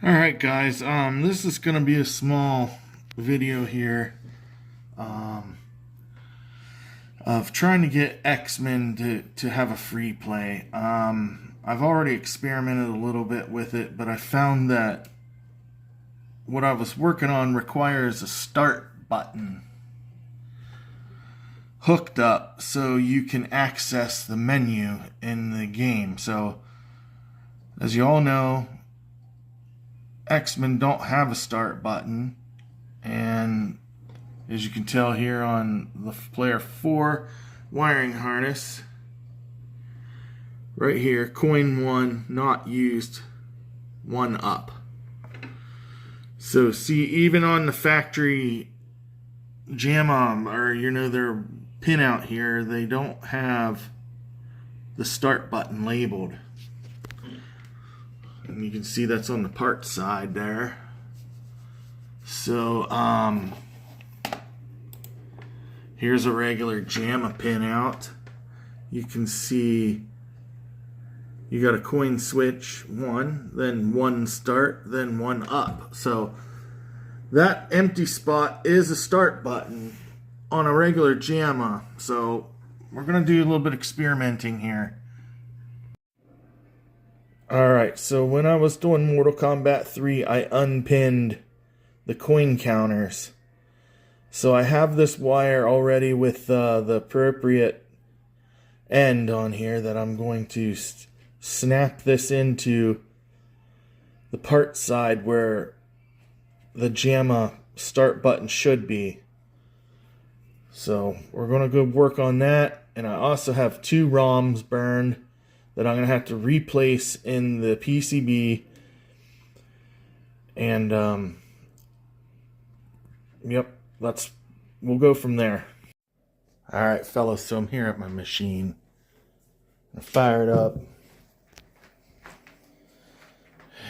Alright guys, this is going to be a small video here of trying to get X-Men to have a free play. I've already experimented a little bit with it, but I found that what I was working on requires a start button hooked up so you can access the menu in the game. So, as you all know, X-Men don't have a start button, and as you can tell here on the player 4 wiring harness, right here, coin 1 not used, 1 up. So see, even on the factory jam or their pinout here, they don't have the start button labeled. And you can see that's on the part side there. So here's a regular JAMA pinout. You can see you got a coin switch 1, then 1 start, then 1 up. So that empty spot is a start button on a regular JAMA. So we're gonna do a little bit of experimenting here. Alright, so when I was doing Mortal Kombat 3, I unpinned the coin counters. So I have this wire already with the appropriate end on here that I'm going to snap this into the part side where the JAMA start button should be. So we're going to go work on that. And I also have 2 ROMs burned that I'm going to have to replace in the PCB. And, yep, we'll go from there. Alright, fellas, so I'm here at my machine. I fire it up.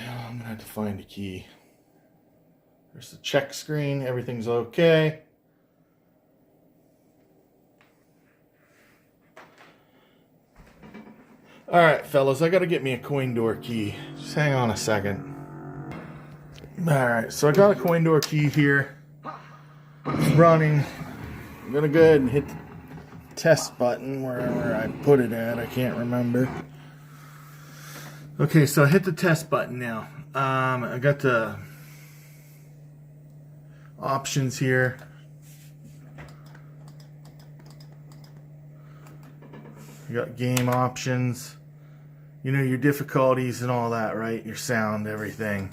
I'm going to have to find a key. There's the check screen, everything's okay. Alright, fellas, I gotta get me a coin door key. Just hang on a second. Alright, so I got a coin door key here. It's running. I'm gonna go ahead and hit the test button wherever I put it at. I can't remember. Okay, so I hit the test button now. I got the options here. You got game options. You know, your difficulties and all that, right? Your sound, everything.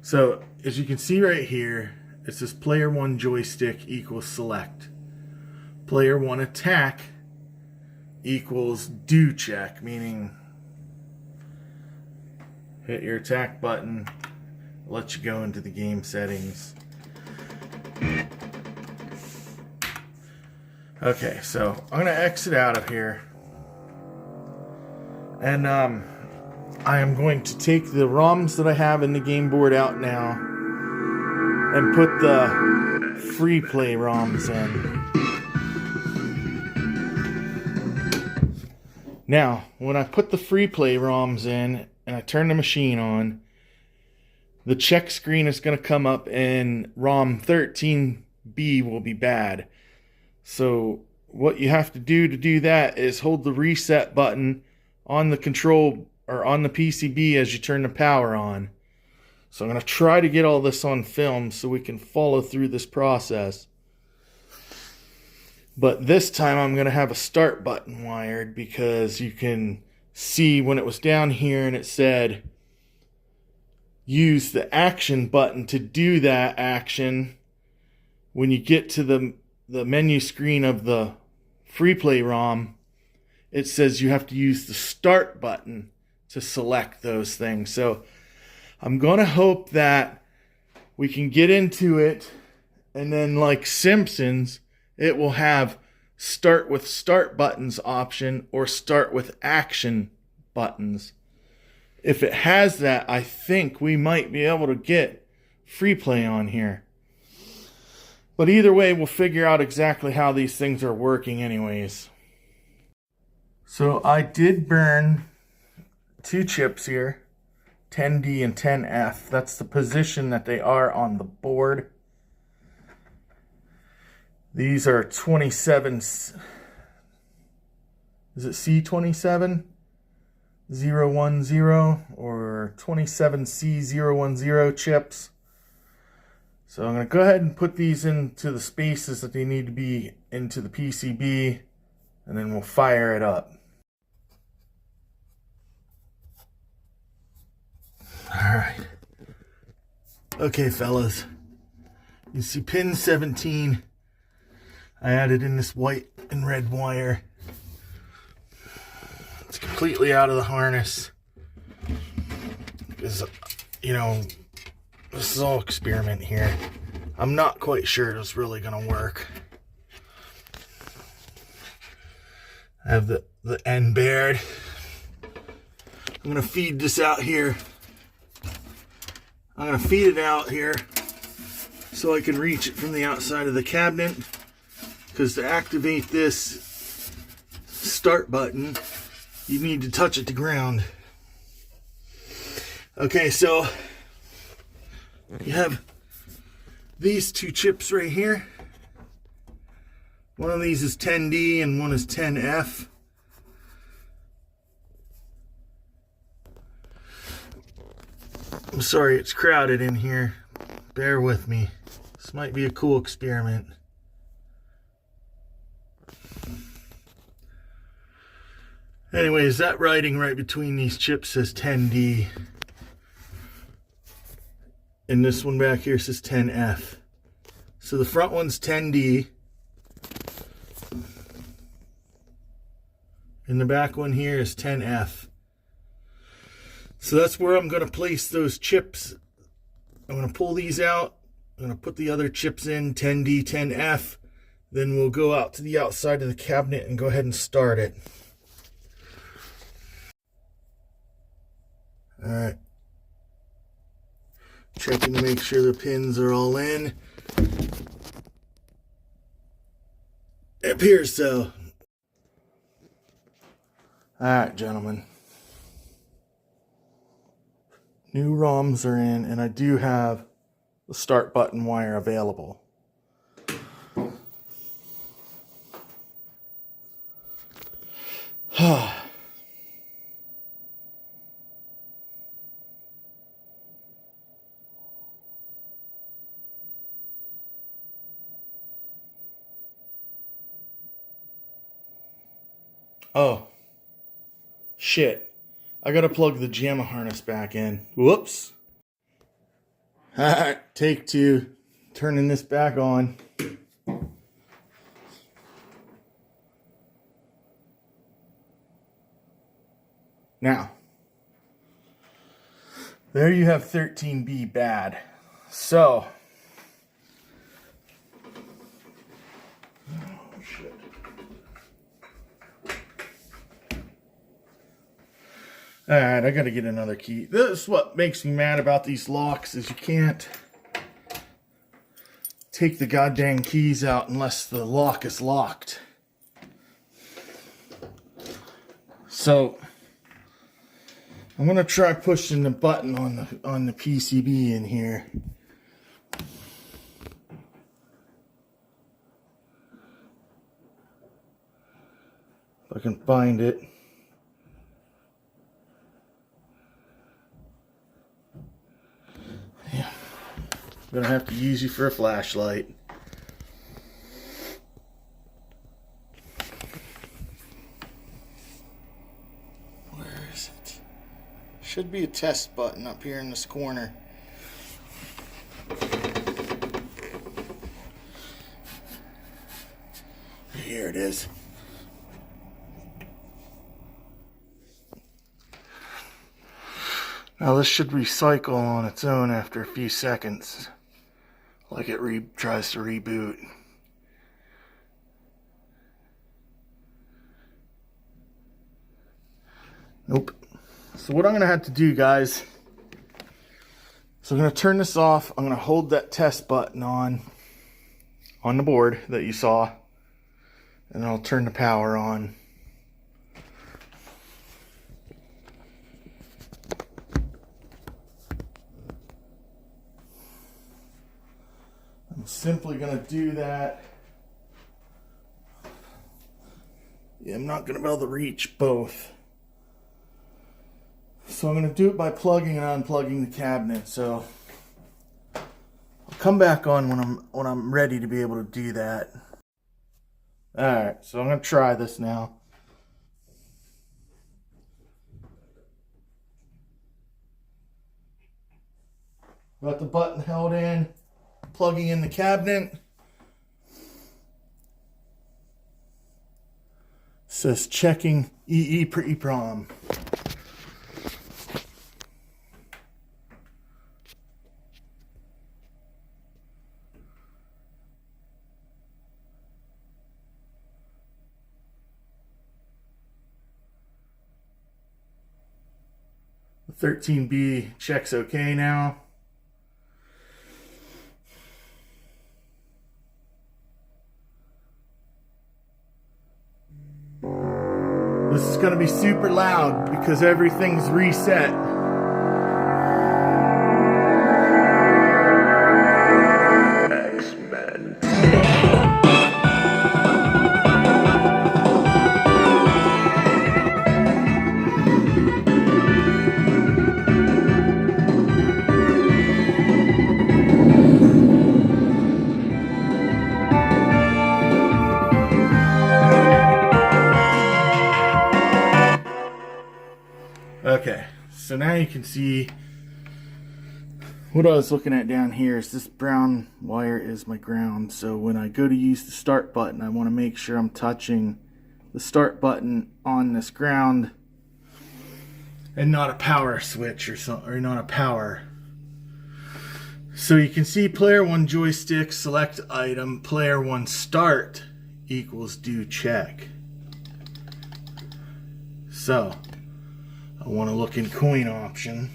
So, as you can see right here, it says player 1 joystick equals select. Player 1 attack equals do check, meaning hit your attack button, let you go into the game settings. Okay, so I'm going to exit out of here. And I am going to take the ROMs that I have in the game board out now and put the Freeplay ROMs in. Now, when I put the Freeplay ROMs in and I turn the machine on, the check screen is going to come up and ROM 13B will be bad. So what you have to do that is hold the reset button on the control or on the PCB as you turn the power on. So I'm going to try to get all this on film so we can follow through this process. But this time I'm going to have a start button wired because you can see when it was down here and it said use the action button to do that action. When you get to the menu screen of the Freeplay ROM, it says you have to use the start button to select those things. So I'm going to hope that we can get into it, and then like Simpsons, it will have start with start buttons option or start with action buttons. If it has that, I think we might be able to get Freeplay on here. But either way, we'll figure out exactly how these things are working anyways. So I did burn two chips here, 10D and 10F. That's the position that they are on the board. These are 27, is it C27? 010 or 27C010 chips. So I'm going to go ahead and put these into the spaces that they need to be into the PCB, and then we'll fire it up. Alright. Okay, fellas. You see pin 17. I added in this white and red wire. It's completely out of the harness. Because, you know, this is all experiment here. I'm not quite sure it's really going to work. I have the end bared. I'm going to feed this out here. I'm going to feed it out here so I can reach it from the outside of the cabinet. Because to activate this start button, you need to touch it to ground. Okay, so you have these two chips right here. One of these is 10D and one is 10F. I'm sorry it's crowded in here. Bear with me. This might be a cool experiment. Anyways, that writing right between these chips says 10D. And this one back here says 10F. So the front one's 10D. And the back one here is 10F. So that's where I'm going to place those chips. I'm going to pull these out. I'm going to put the other chips in, 10D, 10F. Then we'll go out to the outside of the cabinet and go ahead and start it. Alright. Checking to make sure the pins are all in. It appears so. Alright, gentlemen. New ROMs are in, and I do have the start button wire available. Oh, shit. I gotta plug the JAMA harness back in. Whoops. Alright, take two. Turning this back on. Now, there you have 13B bad. So, alright, I gotta get another key. This is what makes me mad about these locks, is you can't take the goddamn keys out unless the lock is locked. So I'm gonna try pushing the button on the PCB in here. If I can find it. Yeah. I'm gonna have to use you for a flashlight. Where is it? Should be a test button up here in this corner. Here it is. Now this should recycle on its own after a few seconds, like it tries to reboot. Nope. So what I'm going to have to do, guys, so I'm going to turn this off. I'm going to hold that test button on the board that you saw, and I'll turn the power on. simply going to do that. Yeah, I'm not going to be able to reach both. So I'm going to do it by plugging and unplugging the cabinet. So I'll come back on when I'm ready to be able to do that. Alright, so I'm going to try this now. Got the button held in, plugging in the cabinet. Says checking Freeplay Rom. The 13B checks okay now. This is going to be super loud because everything's reset. X-Men. Okay, so now you can see what I was looking at down here is this brown wire is my ground. So when I go to use the start button, I want to make sure I'm touching the start button on this ground and not a power switch or something, or not a power. So you can see player 1 joystick, select item, player 1 start equals do check. So I want to look in coin option.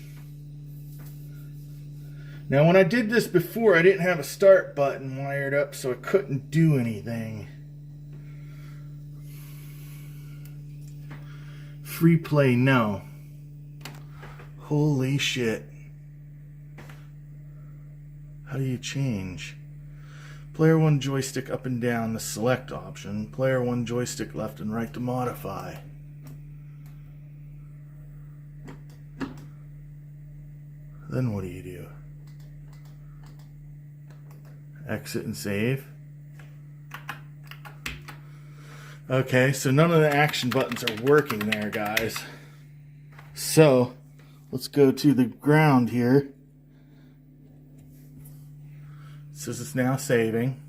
Now when I did this before, I didn't have a start button wired up, so I couldn't do anything. Freeplay, no. Holy shit. How do you change? Player 1 joystick up and down, the select option. Player 1 joystick left and right to modify. Then what do you do? Exit and save. Okay, so none of the action buttons are working there, guys. So let's go to the ground here. It says it's now saving.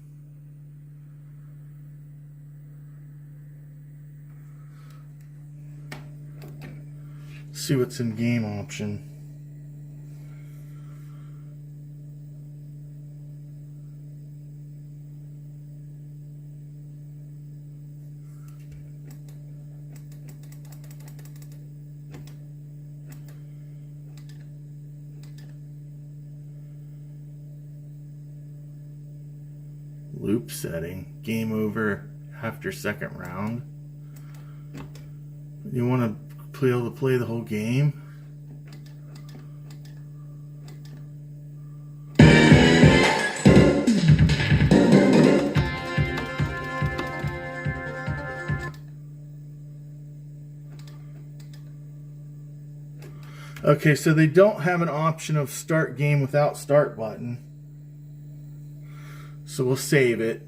Let's see what's in game option. Loop setting, game over after second round. You want to be able to play the whole game? Okay, so they don't have an option of start game without start button. So we'll save it.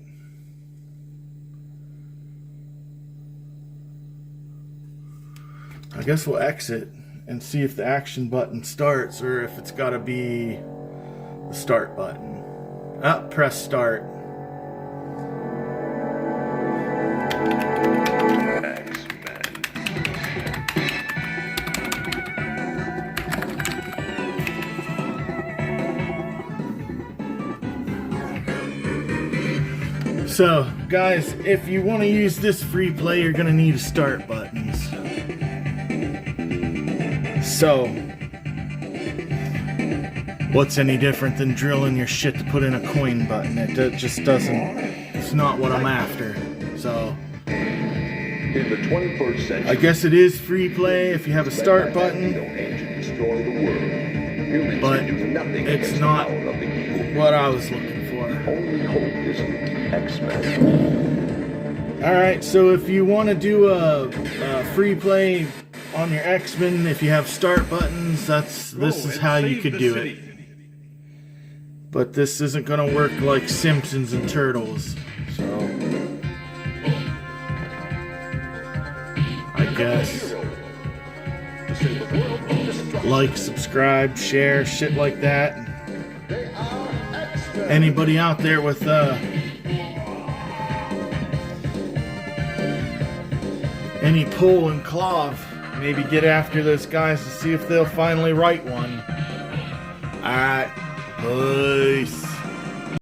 I guess we'll exit and see if the action button starts or if it's got to be the start button. Press start. So, guys, if you want to use this free play, you're going to need start buttons. So, what's any different than drilling your shit to put in a coin button? It just doesn't, it's not what I'm after. So, in the 21st century, I guess it is free play if you have a start button, but it's not what I was looking for. only hope is the X-Men. Alright, so if you want to do a free play on your X-Men, if you have start buttons, this is how you could do it. But this isn't going to work like Simpsons and Turtles, so I guess like, subscribe, share, shit like that. Anybody out there with any pull and claw, maybe get after those guys to see if they'll finally write one. Alright, peace.